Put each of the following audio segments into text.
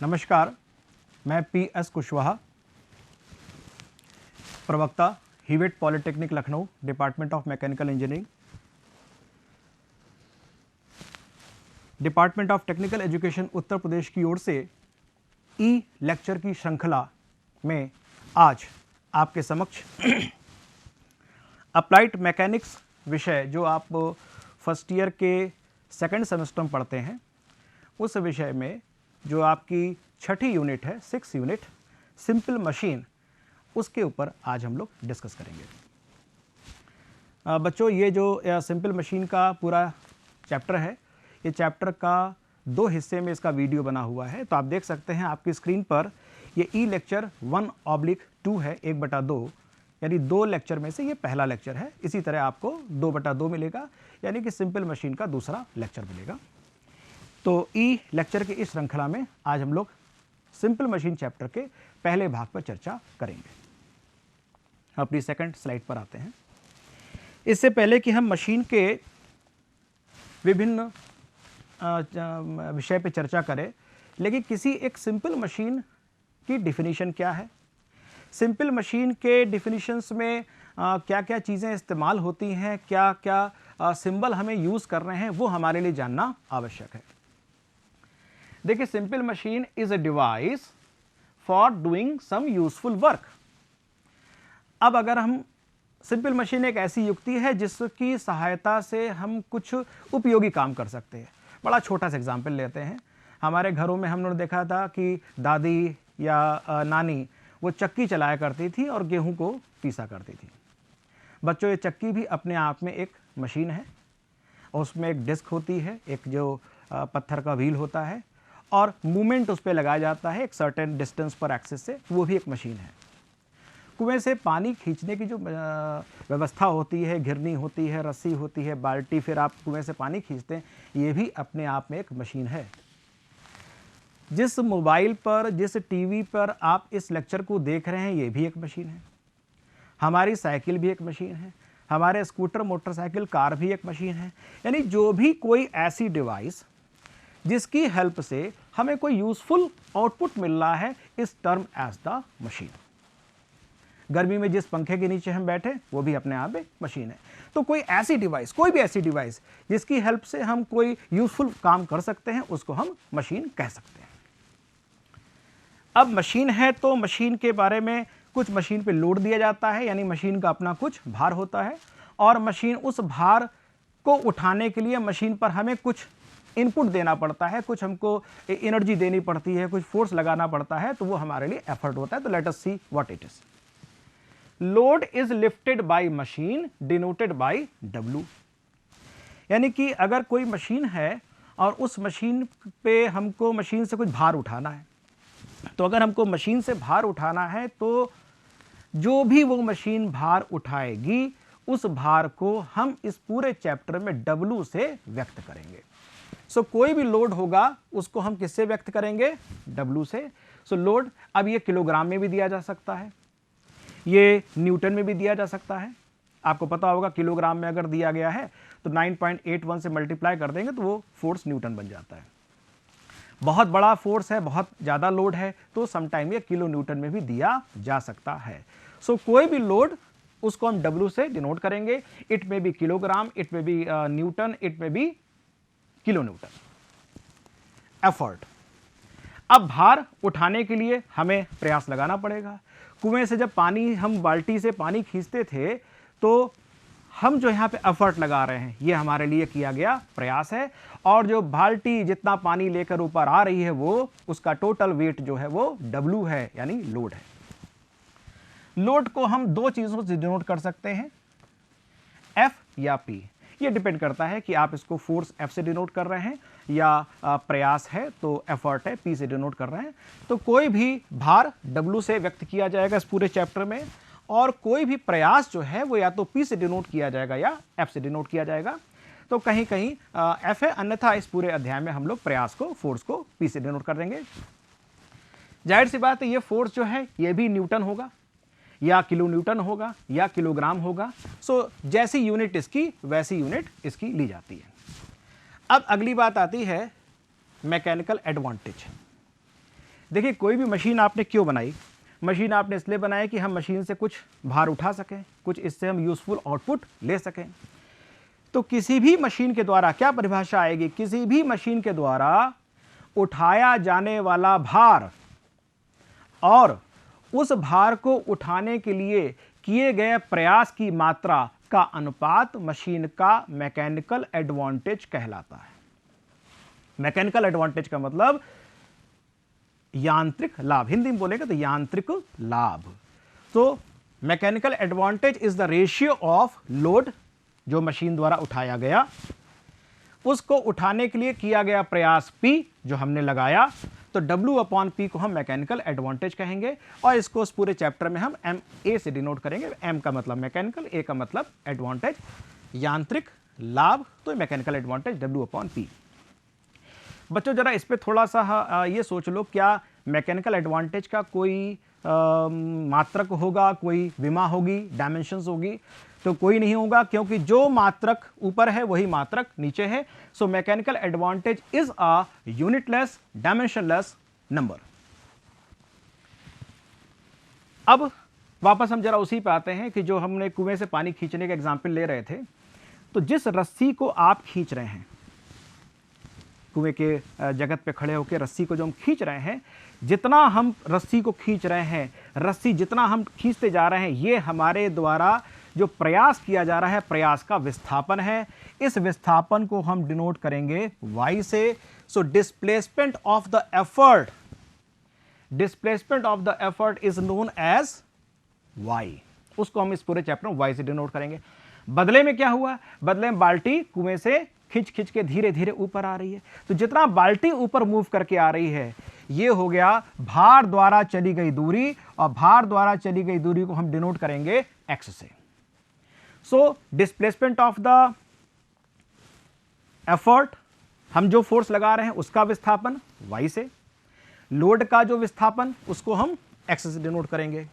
नमस्कार, मैं PS कुशवाहा, प्रवक्ता Hewett polytechnic Lucknow, department of mechanical engineering, department of technical education Uttar Pradesh की ओर से ई लेक्चर की श्रृंखला में आज आपके समक्ष अप्लाइड मैकेनिक्स विषय जो आप फर्स्ट ईयर के सेकंड सेमेस्टर में पढ़ते हैं, उस विषय में जो आपकी छठी यूनिट है, 6 यूनिट सिंपल मशीन, उसके ऊपर आज हम लोग डिस्कस करेंगे। बच्चों, ये जो सिंपल मशीन का पूरा चैप्टर है, ये चैप्टर का 2 हिस्से में इसका वीडियो बना हुआ है। तो आप देख सकते हैं आपकी स्क्रीन पर ये ई लेक्चर 1/2 है, 1/2, यानी 2 लेक्चर में से ये पहला लेक्चर है। इसी तरह आपको 2/2 मिलेगा, यानी कि सिंपल मशीन का दूसरा लेक्चर मिलेगा। तो ई लेक्चर के इस श्रृंखला में आज हम लोग सिंपल मशीन चैप्टर के पहले भाग पर चर्चा करेंगे। अपनी सेकंड स्लाइड पर आते हैं। इससे पहले कि हम मशीन के विभिन्न विषय पर चर्चा करें, लेकिन किसी एक सिंपल मशीन की डिफिनीशन क्या है, सिंपल मशीन के डिफिनीशंस में क्या क्या चीज़ें इस्तेमाल होती हैं, क्या क्या सिंबल हमें यूज़ कर रहे हैं, वो हमारे लिए जानना आवश्यक है। देखिए, simple machine is a device for doing some useful work. अब अगर हम सिंपल मशीन एक ऐसी युक्ति है जिसकी सहायता से हम कुछ उपयोगी काम कर सकते हैं। बड़ा छोटा सा एग्जाम्पल लेते हैं। हमारे घरों में हमने देखा था कि दादी या नानी वो चक्की चलाया करती थी और गेहूं को पीसा करती थी। बच्चों, ये चक्की भी अपने आप में एक मशीन है। उसमें एक डिस्क होती है, एक जो पत्थर का व्हील होता है, और मूवमेंट उस पर लगाया जाता है एक सर्टेन डिस्टेंस पर एक्सेस से, वो भी एक मशीन है। कुएं से पानी खींचने की जो व्यवस्था होती है, घिरनी होती है, रस्सी होती है, बाल्टी, फिर आप कुएं से पानी खींचते हैं, ये भी अपने आप में एक मशीन है। जिस मोबाइल पर, जिस टीवी पर आप इस लेक्चर को देख रहे हैं, ये भी एक मशीन है। हमारी साइकिल भी एक मशीन है, हमारे स्कूटर, मोटरसाइकिल, कार भी एक मशीन है। यानी जो भी कोई ऐसी डिवाइस जिसकी हेल्प से हमें कोई यूजफुल आउटपुट मिल रहा है, इस टर्म एज द मशीन। गर्मी में जिस पंखे के नीचे हम बैठे, वो भी अपने आप में मशीन है। तो कोई ऐसी डिवाइस, कोई भी ऐसी डिवाइस जिसकी हेल्प से हम कोई यूजफुल काम कर सकते हैं, उसको हम मशीन कह सकते हैं। अब मशीन है तो मशीन के बारे में कुछ मशीन पे लोड दिया जाता है, यानी मशीन का अपना कुछ भार होता है, और मशीन उस भार को उठाने के लिए मशीन पर हमें कुछ इनपुट देना पड़ता है, कुछ हमको एनर्जी देनी पड़ती है, कुछ फोर्स लगाना पड़ता है, तो वो हमारे लिए एफर्ट होता है। तो let us see what it is. Load is lifted by machine denoted by W। यानी कि अगर कोई मशीन है और उस मशीन पे हमको मशीन से कुछ भार उठाना है, तो अगर हमको मशीन से भार उठाना है तो जो भी वो मशीन भार उठाएगी, उस भार को हम इस पूरे चैप्टर में W से व्यक्त करेंगे। सो कोई भी लोड होगा उसको हम किससे व्यक्त करेंगे? W से। सो लोड, अब ये किलोग्राम में भी दिया जा सकता है, ये न्यूटन में भी दिया जा सकता है। आपको पता होगा किलोग्राम में अगर दिया गया है तो 9.81 से मल्टीप्लाई कर देंगे तो वो फोर्स न्यूटन बन जाता है। बहुत बड़ा फोर्स है, बहुत ज़्यादा लोड है, तो समटाइम ये किलो न्यूटन में भी दिया जा सकता है। सो कोई भी लोड, उसको हम W से डिनोट करेंगे। इट में बी किलोग्राम, इट में बी न्यूटन, इट में बी किलो न्यूटन। एफर्ट। अब भार उठाने के लिए हमें प्रयास लगाना पड़ेगा। कुएं से जब पानी, हम बाल्टी से पानी खींचते थे, तो हम जो यहाँ पे एफर्ट लगा रहे हैं, ये हमारे लिए किया गया प्रयास है। और जो बाल्टी जितना पानी लेकर ऊपर आ रही है, वो उसका टोटल वेट जो है वो W है, यानी लोड है। लोड को हम 2 चीजों से डिनोट कर सकते हैं, F या P। ये डिपेंड करता है कि आप इसको फोर्स F से डिनोट कर रहे हैं या प्रयास है तो एफर्ट है P से डिनोट कर रहे हैं। तो कोई भी भार W से व्यक्त किया जाएगा इस पूरे चैप्टर में, और कोई भी प्रयास जो है वो या तो P से डिनोट किया जाएगा या F से डिनोट किया जाएगा। तो कहीं कहीं F है, अन्यथा इस पूरे अध्याय में हम लोग प्रयास को, फोर्स को P से डिनोट कर देंगे। जाहिर सी बात है, ये फोर्स जो है ये भी न्यूटन होगा, या किलो न्यूटन होगा, या किलोग्राम होगा। सो जैसी यूनिट इसकी, वैसी यूनिट इसकी ली जाती है। अब अगली बात आती है मैकेनिकल एडवांटेज। देखिए कोई भी मशीन आपने क्यों बनाई, मशीन आपने इसलिए बनाई कि हम मशीन से कुछ भार उठा सकें, कुछ इससे हम यूजफुल आउटपुट ले सकें। तो किसी भी मशीन के द्वारा क्या परिभाषा आएगी, किसी भी मशीन के द्वारा उठाया जाने वाला भार और उस भार को उठाने के लिए किए गए प्रयास की मात्रा का अनुपात मशीन का मैकेनिकल एडवांटेज कहलाता है। मैकेनिकल एडवांटेज का मतलब यांत्रिक लाभ, हिंदी में बोलेगा तो यांत्रिक लाभ। तो mechanical advantage is the ratio of load, जो मशीन द्वारा उठाया गया, उसको उठाने के लिए किया गया प्रयास P जो हमने लगाया, तो W/P को हम मैकेनिकल एडवांटेज कहेंगे। और इसको उस पूरे चैप्टर में हम MA से डिनोट करेंगे। M का मतलब मैकेनिकल, A का मतलब एडवांटेज, यांत्रिक लाभ, तो मैकेनिकल एडवांटेज W/P। बच्चों जरा इस पे थोड़ा सा ये सोच लो, क्या मैकेनिकल एडवांटेज का कोई मात्रक होगा, कोई विमा होगी, डायमेंशंस होगी? तो कोई नहीं होगा, क्योंकि जो मात्रक ऊपर है वही मात्रक नीचे है। So mechanical advantage is a unitless dimensionless number. अब वापस हम जरा उसी पे आते हैं कि जो हमने कुएं से पानी खींचने का एग्जाम्पल ले रहे थे। तो जिस रस्सी को आप खींच रहे हैं, कुएं के जगत पे खड़े होकर रस्सी को जो हम खींच रहे हैं, जितना हम रस्सी को खींच रहे हैं, रस्सी जितना हम खींचते जा रहे हैं, ये हमारे द्वारा जो प्रयास किया जा रहा है, प्रयास का विस्थापन है। इस विस्थापन को हम डिनोट करेंगे y से। So displacement of the effort, displacement of the effort is known as y। उसको हम इस पूरे चैप्टर में y से डिनोट करेंगे। बदले में क्या हुआ, बदले में बाल्टी कुएं से खिंच खिंच के धीरे धीरे ऊपर आ रही है। तो जितना बाल्टी ऊपर मूव करके आ रही है, ये हो गया भार द्वारा चली गई दूरी, और भार द्वारा चली गई दूरी को हम डिनोट करेंगे x से। So displacement of the effort, हम जो फोर्स लगा रहे हैं उसका विस्थापन y से, लोड का जो विस्थापन उसको हम x से डिनोट करेंगे।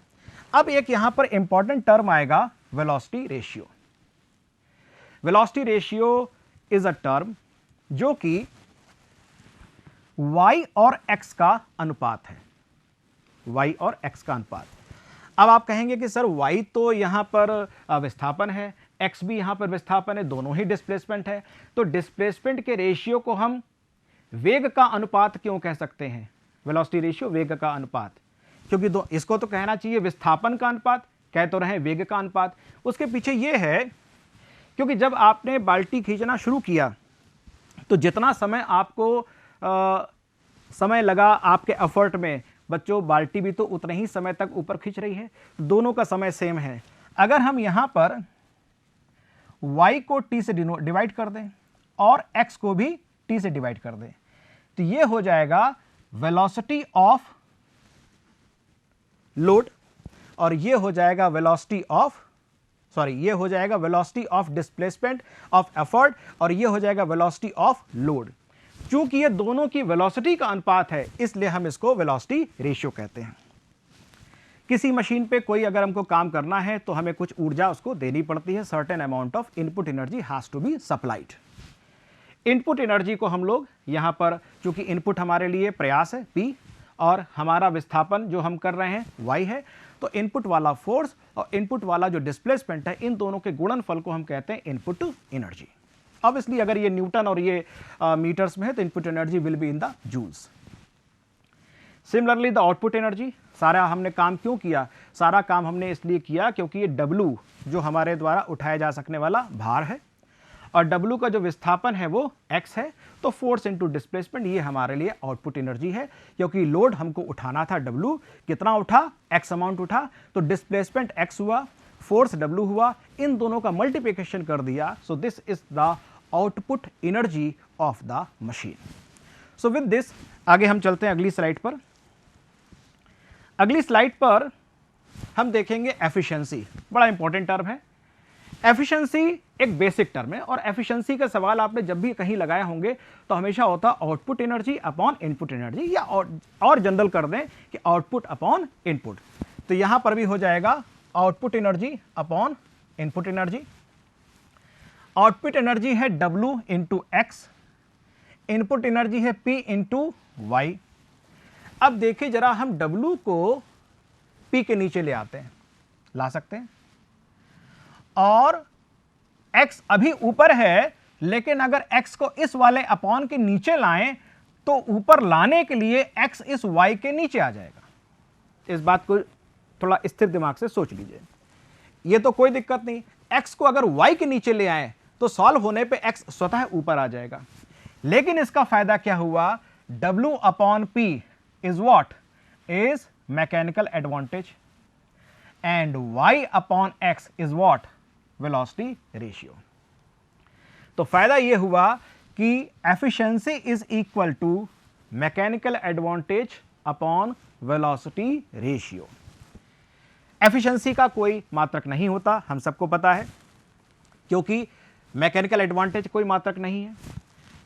अब एक यहां पर इंपॉर्टेंट टर्म आएगा, velocity ratio. Velocity ratio is a term जो कि y और x का अनुपात है, y और x का अनुपात। अब आप कहेंगे कि सर y तो यहां पर विस्थापन है, x भी यहां पर विस्थापन है, दोनों ही डिस्प्लेसमेंट है। तो डिस्प्लेसमेंट के रेशियो को हम वेग का अनुपात क्यों कह सकते हैं? वेलोसिटी रेशियो वेग का अनुपात, क्योंकि इसको तो कहना चाहिए विस्थापन का अनुपात, कह तो रहे वेग का अनुपात। उसके पीछे यह है क्योंकि जब आपने बाल्टी खींचना शुरू किया तो जितना समय आपको समय लगा आपके एफर्ट में, बच्चों बाल्टी भी तो उतने ही समय तक ऊपर खींच रही है, दोनों का समय सेम है। अगर हम यहां पर y को t से डिवाइड कर दें और x को भी t से डिवाइड कर दें, तो ये हो जाएगा वेलोसिटी ऑफ लोड, और ये हो जाएगा वेलोसिटी ऑफ ये हो जाएगा velocity of displacement of effort, और ये हो जाएगा वेलोसिटी ऑफ लोड। चूंकि ये दोनों की वेलोसिटी का अनुपात है, इसलिए हम इसको वेलोसिटी रेशियो कहते हैं। किसी मशीन पे कोई अगर हमको काम करना है तो हमें कुछ ऊर्जा उसको देनी पड़ती है, certain amount of input energy has to be supplied. Input energy को हम लोग यहां पर, चूंकि इनपुट हमारे लिए प्रयास है P और हमारा विस्थापन जो हम कर रहे हैं y है, तो इनपुट वाला फोर्स और इनपुट वाला जो डिस्प्लेसमेंट है, इन दोनों के गुणनफल को हम कहते हैं इनपुट एनर्जी। अब इसलिए अगर ये न्यूटन और ये मीटर्स में है तो input energy will be in the joules. Similarly the output energy, सारा हमने काम क्यों किया? सारा काम हमने इसलिए किया क्योंकि ये W जो हमारे द्वारा उठाया जा सकने वाला भार है, और W का जो विस्थापन है वो x है, तो फोर्स इनटू डिस्प्लेसमेंट ये हमारे लिए आउटपुट एनर्जी है। क्योंकि लोड हमको उठाना था W, कितना उठा? x अमाउंट उठा, तो डिस्प्लेसमेंट x हुआ, फोर्स W हुआ, इन दोनों का मल्टीप्लिकेशन कर दिया। So this is the output energy of the machine. So with this आगे हम चलते हैं अगली स्लाइड पर। अगली स्लाइड पर हम देखेंगे एफिशिएंसी, बड़ा इंपॉर्टेंट टर्म है। एफिशिएंसी एक बेसिक टर्म है, और एफिशिएंसी का सवाल आपने जब भी कहीं लगाए होंगे तो हमेशा होता output energy upon input energy, या और जनरल कर दें कि आउटपुट अपॉन इनपुट। तो यहां पर भी हो जाएगा output energy upon input energy. Output energy है W into x, input energy है P इंटू वाई। अब देखिए जरा, हम W को P के नीचे ले आते हैं, ला सकते हैं, और X अभी ऊपर है, लेकिन अगर X को इस वाले अपॉन के नीचे लाएं तो ऊपर लाने के लिए X इस Y के नीचे आ जाएगा। इस बात को थोड़ा स्थिर दिमाग से सोच लीजिए। ये तो कोई दिक्कत नहीं, X को अगर Y के नीचे ले आए तो सॉल्व होने पे X स्वतः ऊपर आ जाएगा। लेकिन इसका फायदा क्या हुआ, W upon P is what, is mechanical advantage, and Y upon X is what, velocity ratio. तो फायदा यह हुआ कि efficiency is equal to mechanical advantage upon velocity ratio. Efficiency का कोई मात्रक नहीं होता, हम सबको पता है, क्योंकि मैकेनिकल एडवांटेज कोई मात्रक नहीं है,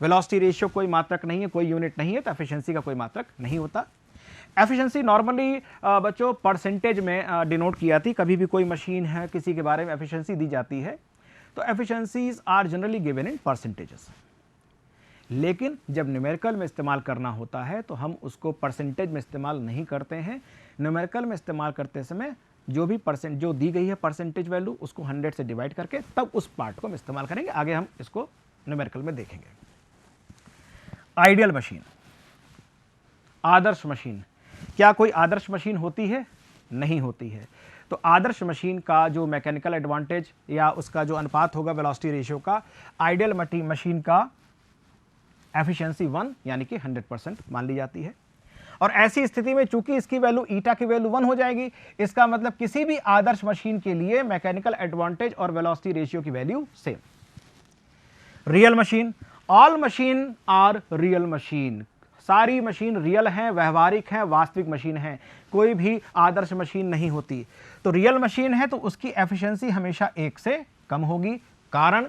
वेलोसिटी रेशियो कोई मात्रक नहीं है, कोई यूनिट नहीं है, तो एफिशिएंसी का कोई मात्रक नहीं होता। एफिशिएंसी नॉर्मली बच्चों परसेंटेज में डिनोट की जाती, कभी भी कोई मशीन है, किसी के बारे में एफिशिएंसी दी जाती है तो efficiencies are generally given in percentages. लेकिन जब न्यूमेरिकल में इस्तेमाल करना होता है तो हम उसको परसेंटेज में इस्तेमाल नहीं करते हैं। न्यूमेरिकल में इस्तेमाल करते समय जो भी जो दी गई है परसेंटेज वैल्यू, उसको 100 से डिवाइड करके तब उस पार्ट को हम इस्तेमाल करेंगे। आगे हम इसको न्यूमेरिकल में देखेंगे। आइडियल मशीन, आदर्श मशीन। क्या कोई आदर्श मशीन होती है? नहीं होती है। तो आदर्श मशीन का जो मैकेनिकल एडवांटेज या उसका जो अनुपात होगा वेलोसिटी रेशियो का, आइडियल मशीन का एफिशिएंसी 1 यानी कि 100% मान ली जाती है। और ऐसी स्थिति में चूंकि इसकी वैल्यू ईटा की वैल्यू 1 हो जाएगी, इसका मतलब किसी भी आदर्श मशीन के लिए मैकेनिकल एडवांटेज और वेलोसिटी रेशियो की value same. Real machine, all machine are real machine. सारी मशीन रियल हैं, व्यवहारिक हैं, वास्तविक मशीन हैं, कोई भी आदर्श मशीन नहीं होती। तो रियल मशीन है तो उसकी एफिशिएंसी हमेशा 1 से कम होगी। कारण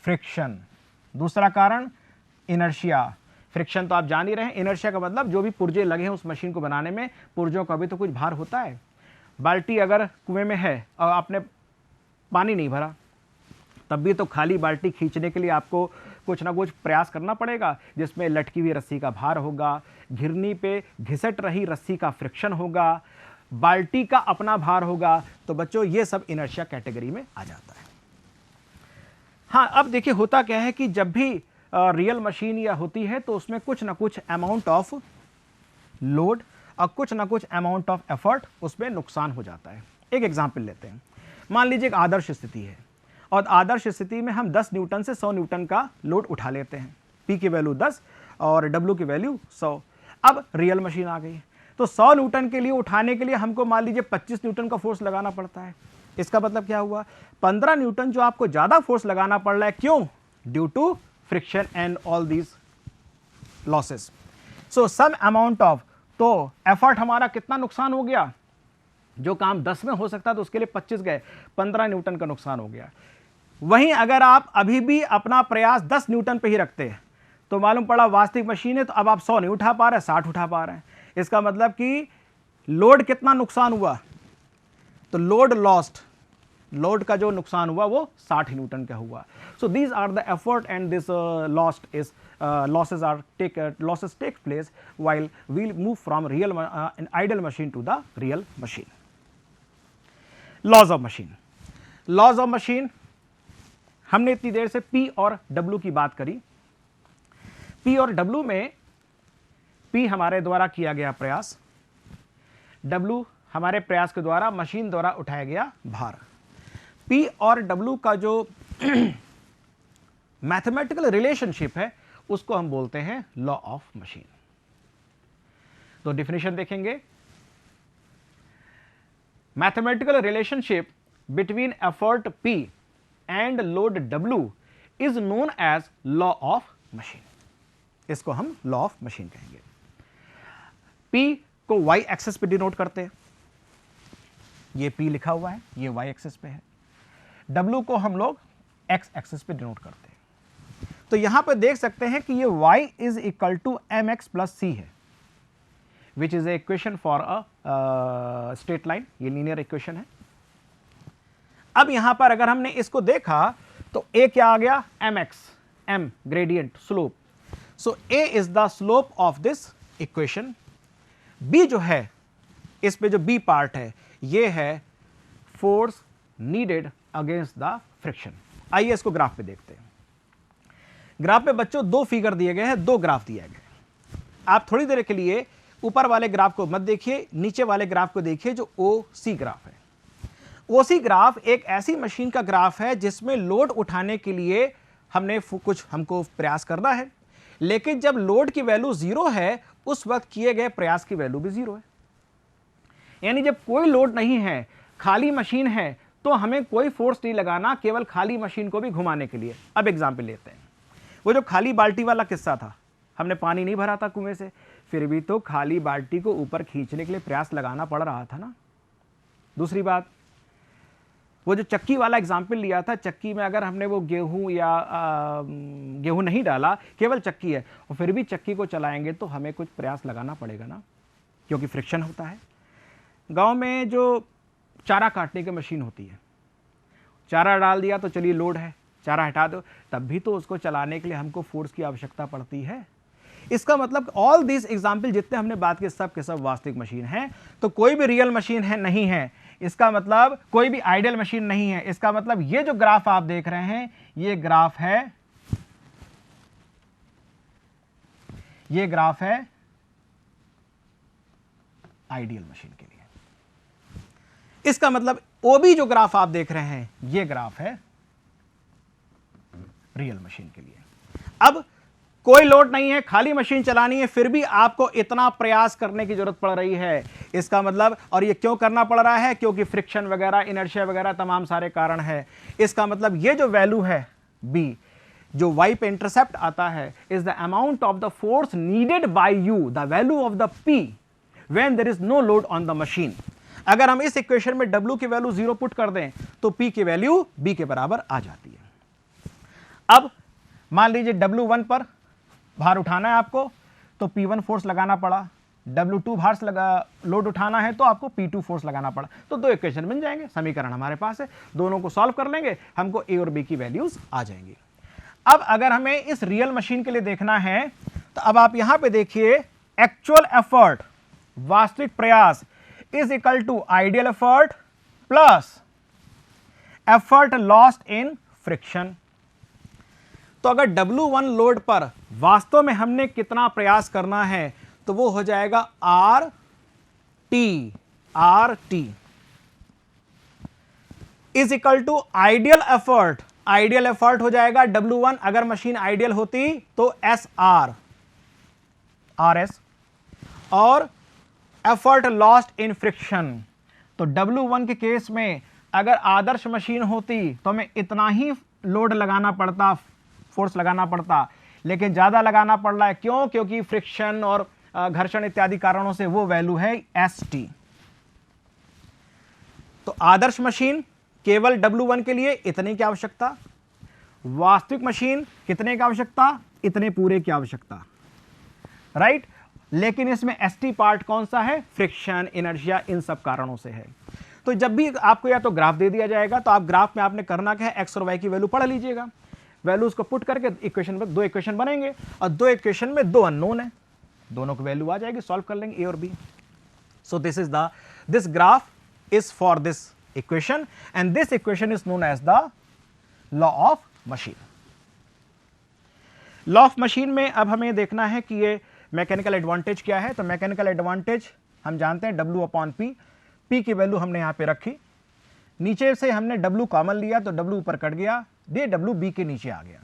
फ्रिक्शन, दूसरा कारण इनर्शिया। फ्रिक्शन तो आप जान ही रहे हैं, इनर्शिया का मतलब जो भी पुर्जे लगे हैं उस मशीन को बनाने में, पुर्जों का भी तो कुछ भार होता है। बाल्टी अगर कुएं में है और आपने पानी नहीं भरा, तब भी तो खाली बाल्टी खींचने के लिए आपको कुछ ना कुछ प्रयास करना पड़ेगा, जिसमें लटकी हुई रस्सी का भार होगा, घिरनी पे घिसट रही रस्सी का फ्रिक्शन होगा, बाल्टी का अपना भार होगा। तो बच्चों ये सब इनर्शिया कैटेगरी में आ जाता है। हाँ, अब देखिए होता क्या है कि जब भी रियल मशीन या होती है तो उसमें कुछ ना कुछ अमाउंट ऑफ लोड और कुछ ना कुछ अमाउंट ऑफ एफर्ट उसमें नुकसान हो जाता है। एक एग्जांपल लेते हैं। मान लीजिए एक आदर्श स्थिति है और आदर्श स्थिति में हम 10 न्यूटन से 100 न्यूटन का लोड उठा लेते हैं। P की वैल्यू 10 और W की वैल्यू 100। अब रियल मशीन आ गई तो 100 न्यूटन के लिए उठाने के लिए हमको मान लीजिए 25 न्यूटन का फोर्स लगाना पड़ता है। इसका मतलब क्या हुआ, 15 न्यूटन जो आपको ज्यादा फोर्स लगाना पड़ रहा है। क्यों? Due to friction and all these losses. So some amount of, तो एफर्ट हमारा कितना नुकसान हो गया, जो काम 10 में हो सकता तो उसके लिए 25 गए, 15 न्यूटन का नुकसान हो गया। वहीं अगर आप अभी भी अपना प्रयास 10 न्यूटन पे ही रखते हैं तो मालूम पड़ा वास्तविक मशीन है तो अब आप 100 नहीं उठा पा रहे, 60 उठा पा रहे हैं। इसका मतलब कि लोड कितना नुकसान हुआ, तो लोड लॉस्ट, लोड का जो नुकसान हुआ वो 60 न्यूटन का हुआ। So these are the effort and this lost is losses take place while we move from an ideal machine to the real machine. Laws of machine. Laws of machine, हमने इतनी देर से P और W की बात करी। P और W में P हमारे द्वारा किया गया प्रयास, W हमारे प्रयास के द्वारा मशीन द्वारा उठाया गया भार। P और W का जो मैथमेटिकल रिलेशनशिप है उसको हम बोलते हैं लॉ ऑफ मशीन। तो डिफिनेशन देखेंगे। Mathematical relationship between effort P and load W is known as law of machine. इसको हम लॉ ऑफ मशीन कहेंगे। P को y एक्सिस पे डिनोट करते हैं, ये P लिखा हुआ है, ये y एक्सिस पे है। W को हम लोग x एक्सिस पे डिनोट करते हैं। तो यहां पे देख सकते हैं कि ये y is equal to mx plus c है, which is a equation for a straight line. ये लीनियर इक्वेशन है। अब यहां पर अगर हमने इसको देखा तो a क्या आ गया, mx, m gradient slope. So a is the slope of this equation B जो है, इस पे जो बी पार्ट है, ये है force needed against the friction. आइए इसको ग्राफ पे देखते हैं। ग्राफ पे बच्चों दो फिगर दिए गए हैं, दो ग्राफ दिए गए। आप थोड़ी देर के लिए ऊपर वाले ग्राफ को मत देखिए, नीचे वाले ग्राफ को देखिए जो OC ग्राफ है। OC ग्राफ एक ऐसी मशीन का ग्राफ है जिसमें लोड उठाने के लिए हमको प्रयास करना है, लेकिन जब लोड की वैल्यू 0 है उस वक्त किए गए प्रयास की वैल्यू भी 0 है। यानी जब कोई लोड नहीं है, खाली मशीन है, तो हमें कोई फोर्स नहीं लगाना, केवल खाली मशीन को भी घुमाने के लिए। अब एग्जाम्पल लेते हैं, वो जो खाली बाल्टी वाला किस्सा था, हमने पानी नहीं भरा था कुएं से, फिर भी तो खाली बाल्टी को ऊपर खींचने के लिए प्रयास लगाना पड़ रहा था ना। दूसरी बात, वो जो चक्की वाला एग्जाम्पल लिया था, चक्की में अगर हमने वो गेहूं या गेहूं नहीं डाला, केवल चक्की है, और फिर भी चक्की को चलाएंगे तो हमें कुछ प्रयास लगाना पड़ेगा ना, क्योंकि फ्रिक्शन होता है। गांव में जो चारा काटने की मशीन होती है, चारा डाल दिया तो चलिए लोड है, चारा हटा दो, तब भी तो उसको चलाने के लिए हमको फोर्स की आवश्यकता पड़ती है। इसका मतलब ऑल दिस एग्जाम्पल जितने हमने बात किए सब के सब वास्तविक मशीन है। तो कोई भी रियल मशीन है नहीं है, इसका मतलब कोई भी आइडियल मशीन नहीं है। इसका मतलब ये जो ग्राफ आप देख रहे हैं, ये ग्राफ है, ये ग्राफ है आइडियल मशीन के लिए। इसका मतलब OB जो ग्राफ आप देख रहे हैं, ये ग्राफ है रियल मशीन के लिए। अब कोई लोड नहीं है, खाली मशीन चलानी है, फिर भी आपको इतना प्रयास करने की जरूरत पड़ रही है। इसका मतलब, और ये क्यों करना पड़ रहा है? क्योंकि फ्रिक्शन वगैरह, इनर्शिया वगैरह तमाम सारे कारण है। इसका मतलब ये जो वैल्यू है B, जो y पे इंटरसेप्ट आता है, is the amount of the force needed by you, the value of the P when there is no load on the machine. अगर हम इस इक्वेशन में W की वैल्यू 0 पुट कर दें तो P की वैल्यू B के बराबर आ जाती है। अब मान लीजिए W1 पर भार उठाना है आपको, तो P1 फोर्स लगाना पड़ा, W2 भार लोड उठाना है तो आपको P2 फोर्स लगाना पड़ा। तो दो इक्वेशन बन जाएंगे, समीकरण हमारे पास है, दोनों को सॉल्व कर लेंगे, हमको A और B की वैल्यूज आ जाएंगी। अब अगर हमें इस रियल मशीन के लिए देखना है, तो अब आप यहां पे देखिए, एक्चुअल एफर्ट, वास्तविक प्रयास, is equal to ideal effort plus effort lost in friction. तो अगर W1 लोड पर वास्तव में हमने कितना प्रयास करना है, तो वो हो जाएगा RT is equal to ideal effort. Ideal effort हो जाएगा W1, अगर मशीन आइडियल होती तो RS, और एफर्ट लॉस्ट इन फ्रिक्शन। तो W1 के केस में अगर आदर्श मशीन होती तो हमें इतना ही लोड लगाना पड़ता, फोर्स लगाना पड़ता, लेकिन ज्यादा लगाना पड़ रहा है। क्यों? क्योंकि फ्रिक्शन और घर्षण इत्यादि कारणों से वो वैल्यू है ST। तो आदर्श मशीन केवल W1 के लिए इतने की आवश्यकता, वास्तविक मशीन कितने की आवश्यकता? इतने पूरे की आवश्यकता, राइट। लेकिन इसमें ST पार्ट कौन सा है? फ्रिक्शन, इनर्शिया, इन सब कारणों से है। तो जब भी आपको या तो ग्राफ दे दिया जाएगा, तो आप ग्राफ में आपने करना क्या है, एक्स और वाई की वैल्यू पढ़ लीजिएगा, वैल्यूज को पुट करके इक्वेशन में दो इक्वेशन बनेंगे, और दो इक्वेशन में दो अननोन है, दोनों की वैल्यू आ जाएगी, सॉल्व कर लेंगे A और B। So this graph is for this equation, and this equation is known as the law of machine. Law of machine में अब हमें देखना है कि ये मैकेनिकल एडवांटेज क्या है। तो मैकेनिकल एडवांटेज हम जानते हैं W/P, P की वैल्यू हमने यहां पे रखी, नीचे से हमने W कॉमन लिया तो W ऊपर कट गया, ये W B के नीचे आ गया।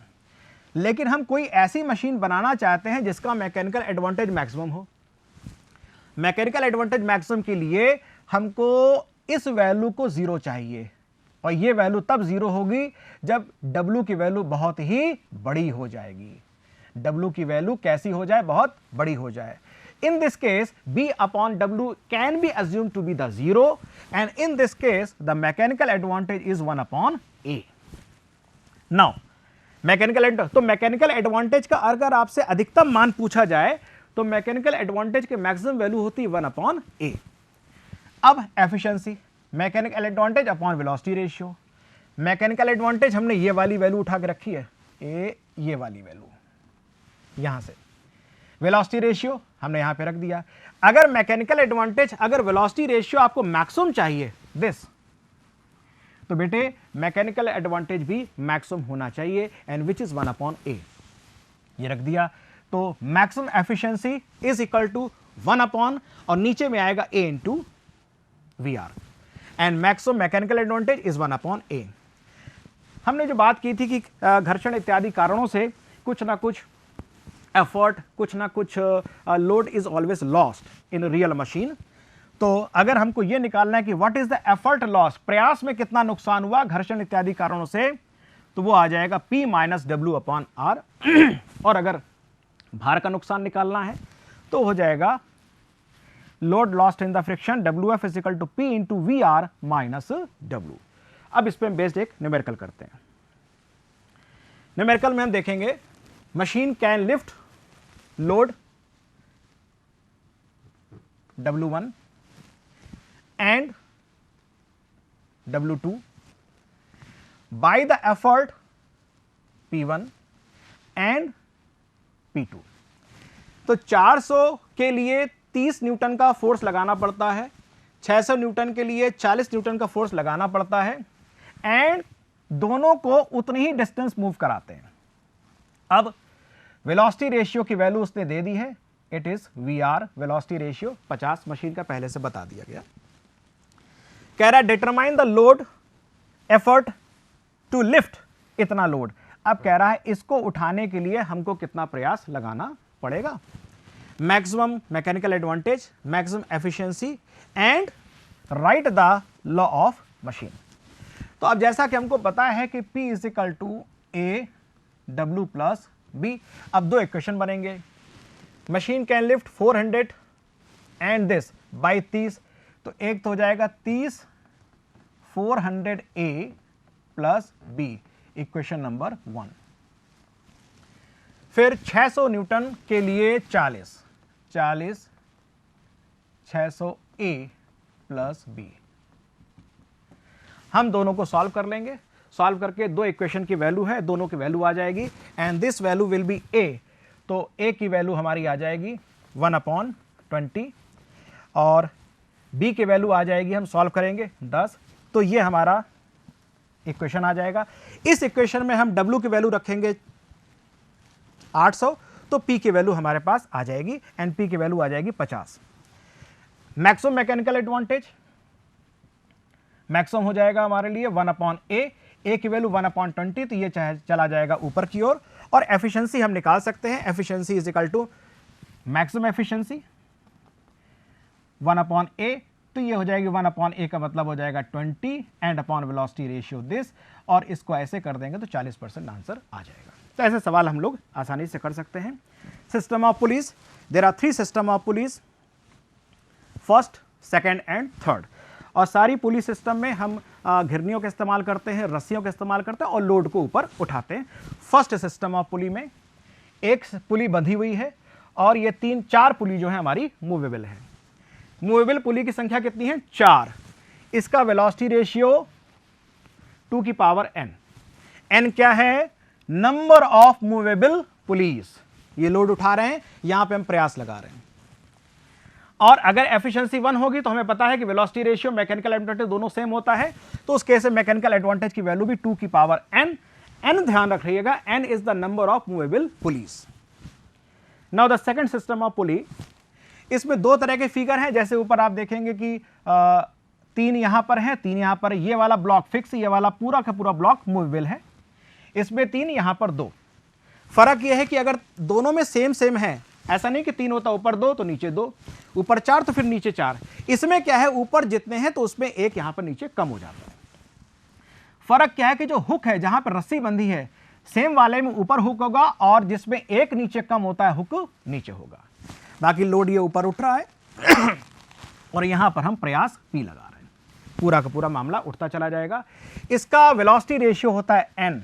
लेकिन हम कोई ऐसी मशीन बनाना चाहते हैं जिसका मैकेनिकल एडवांटेज मैक्सिमम हो। मैकेनिकल एडवांटेज मैक्सिमम के लिए हमको इस वैल्यू को 0 चाहिए, और ये वैल्यू तब 0 होगी जब W की वैल्यू बहुत ही बड़ी हो जाएगी। W की वैल्यू कैसी हो जाए? बहुत बड़ी हो जाए। In this case, B/W can be assumed to be the 0, and in this case, the mechanical advantage is 1/A. Now, तो मैकेनिकल एडवांटेज का अगर आपसे अधिकतम मान पूछा जाए, तो मैकेनिकल एडवांटेज के मैक्सिमम वैल्यू होती है 1/A। अब efficiency, mechanical advantage upon velocity ratio. Mechanical advantage हमने ये वाली वैल्यू उठा के रखी है, ये वाली वैल्यू यहां से। वेलोसिटी रेशियो हमने यहां पे रख दिया। अगर मैकेनिकल एडवांटेज, अगर वेलोसिटी रेशियो आपको मैक्सिमम चाहिए दिस, तो बेटे मैकेनिकल एडवांटेज भी मैक्सिमम होना चाहिए, एंड विच इज 1/a, ये रख दिया। तो maximum efficiency is equal to 1 और नीचे में आएगा a into V R, and maximum mechanical advantage is 1/a। हमने जो बात की थी कि घर्षण इत्यादि कारणों से कुछ ना कुछ एफर्ट, कुछ ना कुछ load is always lost in real machine. तो अगर हमको यह निकालना है कि what is the effort loss, प्रयास में कितना नुकसान हुआ घर्षण इत्यादि कारणों से, तो वो आ जाएगा P माइनस W/R। और अगर भार का नुकसान निकालना है तो हो जाएगा load lost in the friction WF is equal to P into VR minus W। अब इस पर हम बेस्ड एक न्यूमेरिकल करते हैं। न्यूमेरिकल में हम देखेंगे machine can lift load W1 and W2 by the effort P1 and P2। तो 400 के लिए 30 न्यूटन का फोर्स लगाना पड़ता है, 600 न्यूटन के लिए 40 न्यूटन का फोर्स लगाना पड़ता है, एंड दोनों को उतनी ही डिस्टेंस मूव कराते हैं। अब वेलोसिटी रेशियो की वैल्यू उसने दे दी है, it is VR, velocity ratio 50 machine का पहले से बता दिया गया। कह रहा है determine the load effort to lift इतना लोड। अब कह रहा है इसको उठाने के लिए हमको कितना प्रयास लगाना पड़ेगा। Maximum mechanical advantage, maximum efficiency and write the law of machine. तो अब जैसा कि हमको पता है कि P is equal to A W plus B, अब दो इक्वेशन बनेंगे। Machine can lift 400 and this by 30, तो एक तो हो जाएगा 30 400A plus B, equation number 1। फिर 600 न्यूटन के लिए 40 600A प्लस B। हम दोनों को सॉल्व कर लेंगे, सॉल्व करके दो इक्वेशन की वैल्यू है, दोनों की वैल्यू आ जाएगी, and this value will be A। तो A की वैल्यू हमारी आ जाएगी 1/20 और B की वैल्यू आ जाएगी, हम सॉल्व करेंगे 10। तो ये हमारा इक्वेशन आ जाएगा। इस इक्वेशन में हम W की वैल्यू रखेंगे 800, तो P की वैल्यू हमारे पास आ जाएगी, एंड P की वैल्यू आ जाएगी 50। मैक्सिमम मैकेनिकल एडवांटेज मैक्सिमम हो जाएगा हमारे लिए 1/A, A की वैल्यू 1/20, तो ये चला जाएगा ऊपर की ओर। और एफिशिएंसी हम निकाल सकते हैं, efficiency is equal to maximum efficiency 1/A, तो ये हो जाएगी 1/A का मतलब हो जाएगा 20 and upon velocity ratio this, और इसको ऐसे कर देंगे तो 40% आंसर आ जाएगा। तो ऐसे सवाल हम लोग आसानी से कर सकते हैं। System of pulleys, there are 3 system of pulleys, first, second and third. और सारी पुली सिस्टम में हम घिरनियों का इस्तेमाल करते हैं, रस्सियों का इस्तेमाल करते हैं और लोड को ऊपर उठाते हैं। फर्स्ट सिस्टम ऑफ पुली में एक पुली बंधी हुई है और ये 3-4 पुली जो है हमारी मूवेबल है। मूवेबल पुली की संख्या कितनी है? 4। इसका वेलोसिटी रेशियो 2 की पावर n। n क्या है? Number of movable pulleys. ये लोड उठा रहे हैं, यहां पे हम प्रयास लगा रहे हैं। और अगर एफिशिएंसी 1 होगी तो हमें पता है कि वेलोसिटी रेशियो, मैकेनिकल एडवांटेज दोनों सेम होता है, तो उस केस में मैकेनिकल एडवांटेज की वैल्यू भी 2 की पावर n। n ध्यान रखिएगा, n is the number of movable pulleys. Now the second system of पुली, इसमें 2 तरह के फिगर हैं। जैसे ऊपर आप देखेंगे कि 3 यहां पर है, 3 यहां पर, ये वाला ब्लॉक फिक्स, ये वाला पूरा का पूरा ब्लॉक मूवेबल है। इसमें 3, यहां पर 2। फर्क यह है कि अगर दोनों में सेम है, ऐसा नहीं कि 3 होता ऊपर 2 तो नीचे 2, ऊपर 4 तो फिर नीचे 4। इसमें क्या है, ऊपर जितने हैं तो उसमें एक यहां पर नीचे कम हो जाता है। फर्क क्या है कि जो हुक है, जहां पर रस्सी बंधी है, सेम वाले में ऊपर हुक होगा और जिसमें एक नीचे कम होता है हुक नीचे होगा। बाकी लोड ये ऊपर उठ रहा है और यहां पर हम प्रयास P लगा रहे हैं, पूरा का पूरा मामला उठता चला जाएगा। इसका वेलोसिटी रेशियो होता है n,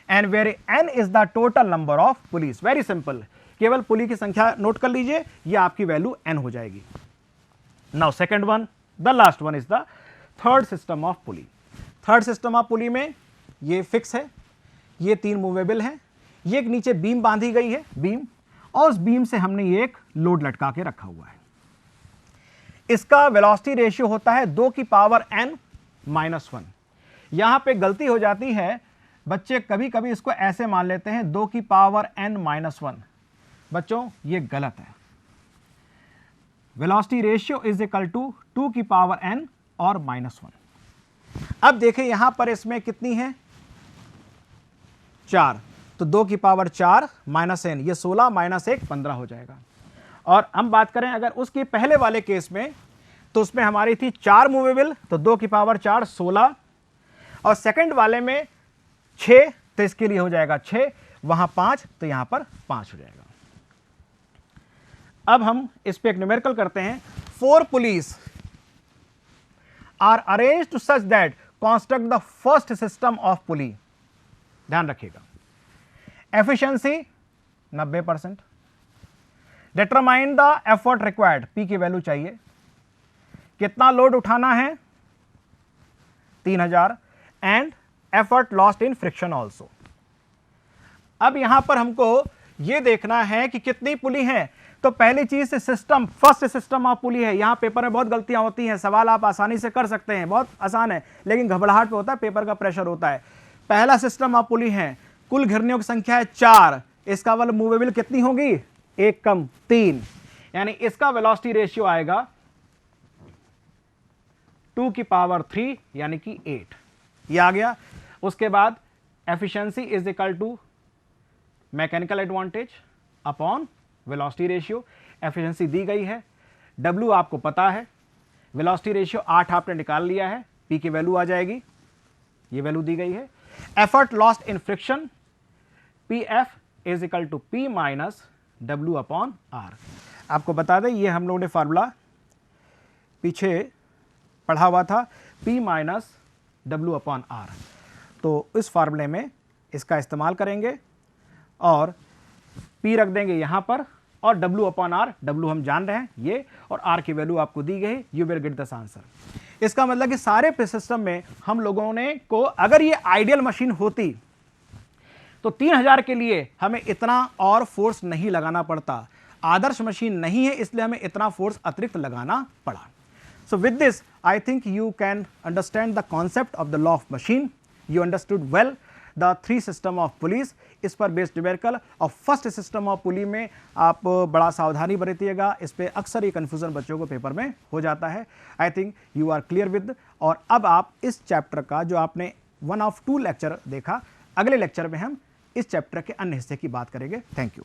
and where n is the total number of pulleys. Very simple, केवल पुली की संख्या नोट कर लीजिए, ये आपकी वैल्यू n हो जाएगी। Now second one, the last one is the third system of pulley. Third system of पुली में ये फिक्स है, ये 3 मूवेबल हैं, ये एक नीचे बीम बांधी गई है, बीम, और उस बीम से हमने ये एक लोड लटका के रखा हुआ है। इसका वेलोसिटी रेशियो होता है 2 की पावर n-1। यहां पे गलती हो जाती है, बच्चे कभी कभी इसको ऐसे मान लेते हैं 2 की पावर n-1। बच्चों ये गलत है। Velocity ratio is equal to 2 की पावर n और -1। अब देखें यहां पर इसमें कितनी है, 4, तो 2 की पावर 4 माइनस n, ये 16 माइनस 1 15 हो जाएगा। और हम बात करें अगर उसके पहले वाले केस में, तो उसमें हमारी थी 4 मूवेबल, तो 2 की पावर 4 16, और सेकंड वाले में 6, तो इसके लिए हो जाएगा 6, वहां 5, तो यहां पर 5 हो जाएगा। अब हम इस पे एक न्यूमेरिकल करते हैं। 4 pulleys are arranged to such that construct the first system of pulley. ध्यान रखिएगा, efficiency 90%, determine the effort required, P की वैल्यू चाहिए, कितना लोड उठाना है 3000, and effort lost in friction also. अब यहां पर हमको यह देखना है कि कितनी पुली है। तो पहली चीज सिस्टम, फर्स्ट सिस्टम ऑफ पुली है। यहां पेपर में बहुत गलतियां होती हैं, सवाल आप आसानी से कर सकते हैं, बहुत आसान है, लेकिन घबराहट पे होता है, पेपर का प्रेशर होता है। पहला सिस्टम ऑफ पुली है, कुल घिरनियों की संख्या है 4, इसका वाला मूवेबल कितनी होगी, 1 कम 3, यानी इसका वेलोसिटी रेशियो आएगा 2 की पावर 3 यानी कि 8, ये आ गया। उसके बाद efficiency is equal to mechanical advantage upon velocity ratio. Efficiency दी गई है, W आपको पता है, वेलोसिटी रेशियो 8 आपने निकाल लिया है, P की वैल्यू आ जाएगी, ये वैल्यू दी गई है। Effort lost in friction PF is equal to P minus W upon R। आपको बता दें ये हम लोगों ने फार्मूला पीछे पढ़ा हुआ था, P minus W upon R। तो इस फार्मूले में इसका इस्तेमाल करेंगे और P रख देंगे यहां पर, और W अपॉन R, W हम जान रहे हैं ये, और R की वैल्यू आपको दी गई, you will get the answer. इसका मतलब कि सारे सिस्टम में हम लोगों ने को, अगर ये आइडियल मशीन होती तो 3000 के लिए हमें इतना और फोर्स नहीं लगाना पड़ता। आदर्श मशीन नहीं है, इसलिए हमें इतना फोर्स अतिरिक्त लगाना पड़ा। So with this I think you can understand the concept of the law of machine. You understood well the 3 system of police. इस पर बेस्ड न्यूमेरिकल और फर्स्ट सिस्टम ऑफ पुली में आप बड़ा सावधानी बरतिएगा, इस पे अक्सर ये कंफ्यूजन बच्चों को पेपर में हो जाता है। I think you are clear with. और अब आप इस चैप्टर का जो आपने 1 of 2 लेक्चर देखा, अगले लेक्चर में हम इस चैप्टर के अन्य हिस्से की बात करेंगे। Thank you.